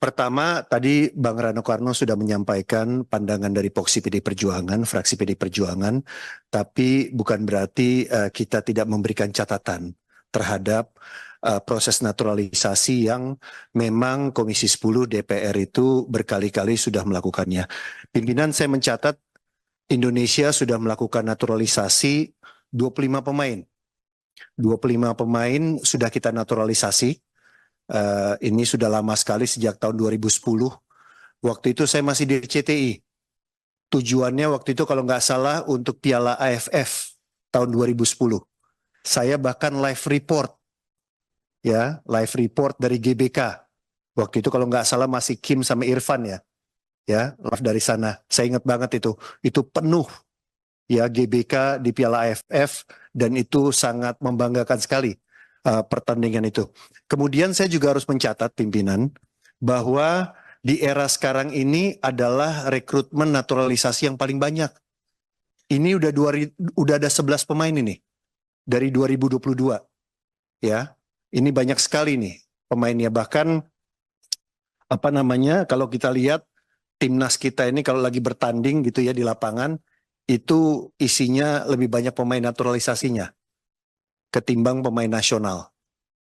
Pertama, tadi Bang Rano Karno sudah menyampaikan pandangan dari Poksi PD Perjuangan, fraksi PD Perjuangan, tapi bukan berarti kita tidak memberikan catatan terhadap proses naturalisasi yang memang Komisi 10 DPR itu berkali-kali sudah melakukannya. Pimpinan saya mencatat Indonesia sudah melakukan naturalisasi 25 pemain. 25 pemain sudah kita naturalisasi. Ini sudah lama sekali sejak tahun 2010. Waktu itu saya masih di RCTI. Tujuannya waktu itu kalau nggak salah untuk Piala AFF tahun 2010. Saya bahkan live report dari GBK. Waktu itu kalau nggak salah masih Kim sama Irfan ya live dari sana. Saya ingat banget itu penuh ya GBK di Piala AFF dan itu sangat membanggakan sekali. Pertandingan itu. Kemudian saya juga harus mencatat pimpinan bahwa di era sekarang ini adalah rekrutmen naturalisasi yang paling banyak. Ini udah ada 11 pemain ini dari 2022. Ya. Ini banyak sekali nih pemainnya, bahkan kalau kita lihat timnas kita ini kalau lagi bertanding gitu ya di lapangan itu isinya lebih banyak pemain naturalisasinya ketimbang pemain nasional,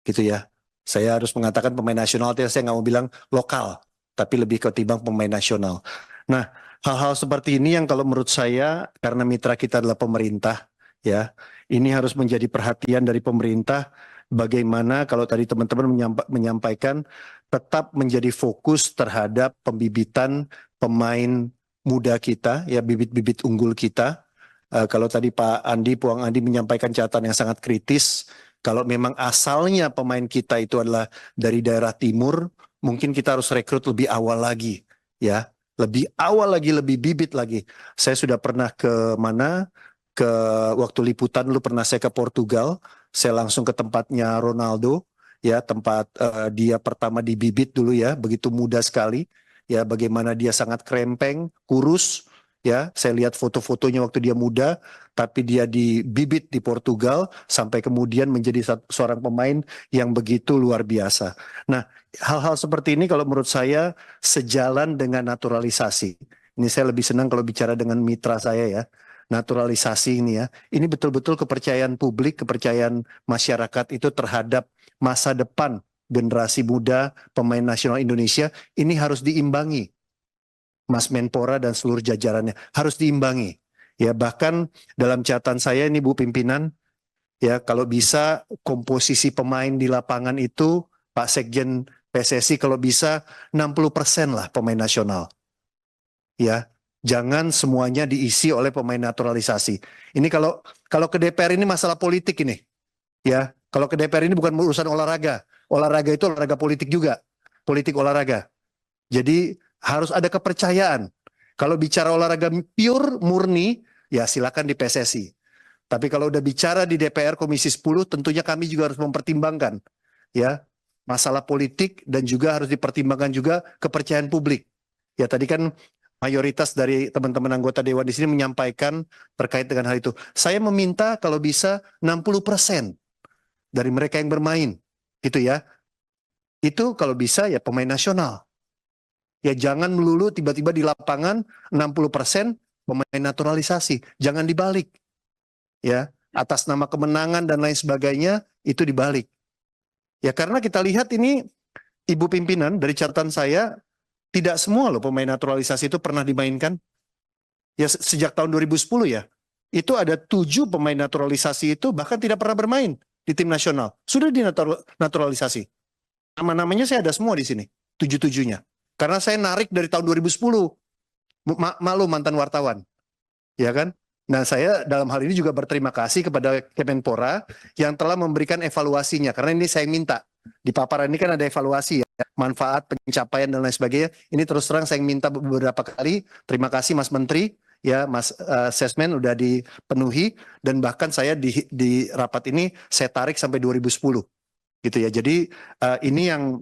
gitu ya. Saya harus mengatakan pemain nasional, saya nggak mau bilang lokal, tapi lebih ketimbang pemain nasional. Nah, hal-hal seperti ini yang kalau menurut saya, karena mitra kita adalah pemerintah, ya, ini harus menjadi perhatian dari pemerintah, bagaimana kalau tadi teman-teman menyampaikan, tetap menjadi fokus terhadap pembibitan pemain muda kita, ya bibit-bibit unggul kita. Kalau tadi Pak Andi, Puang Andi menyampaikan catatan yang sangat kritis, kalau memang asalnya pemain kita itu adalah dari daerah timur, mungkin kita harus rekrut lebih awal lagi, ya, lebih awal lagi, lebih bibit lagi. Saya sudah pernah ke mana, ke waktu liputan dulu pernah saya ke Portugal, saya langsung ke tempatnya Ronaldo, ya tempat dia pertama dibibit dulu ya, begitu muda sekali, ya bagaimana dia sangat krempeng, kurus. Ya, saya lihat foto-fotonya waktu dia muda, tapi dia dibibit di Portugal sampai kemudian menjadi seorang pemain yang begitu luar biasa. Nah, hal-hal seperti ini kalau menurut saya sejalan dengan naturalisasi. Ini saya lebih senang kalau bicara dengan mitra saya ya. Naturalisasi ini ya. Ini betul-betul kepercayaan publik, kepercayaan masyarakat itu terhadap masa depan generasi muda pemain nasional Indonesia ini harus diimbangi. Mas Menpora dan seluruh jajarannya harus diimbangi. Ya, bahkan dalam catatan saya ini Bu Pimpinan, ya kalau bisa komposisi pemain di lapangan itu Pak Sekjen PSSI kalau bisa 60% lah pemain nasional. Ya, jangan semuanya diisi oleh pemain naturalisasi. Ini kalau ke DPR ini masalah politik ini. Ya, kalau ke DPR ini bukan urusan olahraga. Olahraga itu olahraga politik juga. Politik olahraga. Jadi harus ada kepercayaan. Kalau bicara olahraga pure, murni, ya silakan di PSSI. Tapi kalau udah bicara di DPR Komisi 10, tentunya kami juga harus mempertimbangkan ya masalah politik dan juga harus dipertimbangkan juga kepercayaan publik. Ya tadi kan mayoritas dari teman-teman anggota Dewan di sini menyampaikan terkait dengan hal itu. Saya meminta kalau bisa 60% dari mereka yang bermain, gitu ya. Itu kalau bisa ya pemain nasional. Ya jangan melulu tiba-tiba di lapangan 60% pemain naturalisasi. Jangan dibalik. Ya, atas nama kemenangan dan lain sebagainya itu dibalik. Ya karena kita lihat ini Ibu Pimpinan dari catatan saya tidak semua loh pemain naturalisasi itu pernah dimainkan. Ya sejak tahun 2010 ya. Itu ada 7 pemain naturalisasi itu bahkan tidak pernah bermain di tim nasional. Sudah dinaturalisasi. Nama-namanya saya ada semua di sini. 7-7-nya. Karena saya narik dari tahun 2010. Malu mantan wartawan. Ya kan? Nah saya dalam hal ini juga berterima kasih kepada Kemenpora yang telah memberikan evaluasinya. Karena ini saya minta. Di paparan ini kan ada evaluasi ya. Manfaat, pencapaian dan lain sebagainya. Ini terus terang saya minta beberapa kali. Terima kasih Mas Menteri. Ya Mas Sesmen udah dipenuhi. Dan bahkan saya di rapat ini saya tarik sampai 2010. Gitu ya. Jadi ini yang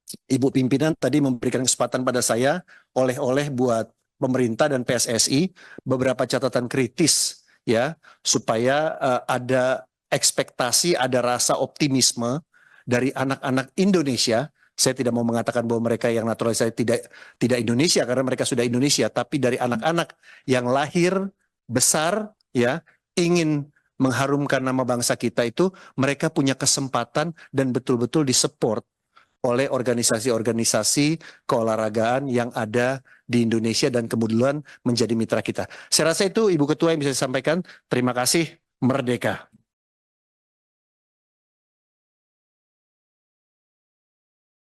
Ibu Pimpinan tadi memberikan kesempatan pada saya oleh-oleh buat pemerintah dan PSSI beberapa catatan kritis ya supaya ada ekspektasi, ada rasa optimisme dari anak-anak Indonesia Saya tidak mau mengatakan bahwa mereka yang naturalisasi tidak Indonesia karena mereka sudah Indonesia, tapi dari anak-anak yang lahir besar ya ingin mengharumkan nama bangsa kita itu, mereka punya kesempatan dan betul-betul disupport oleh organisasi-organisasi keolahragaan yang ada di Indonesia dan kemudian menjadi mitra kita. Saya rasa itu Ibu Ketua yang bisa disampaikan. Terima kasih. Merdeka.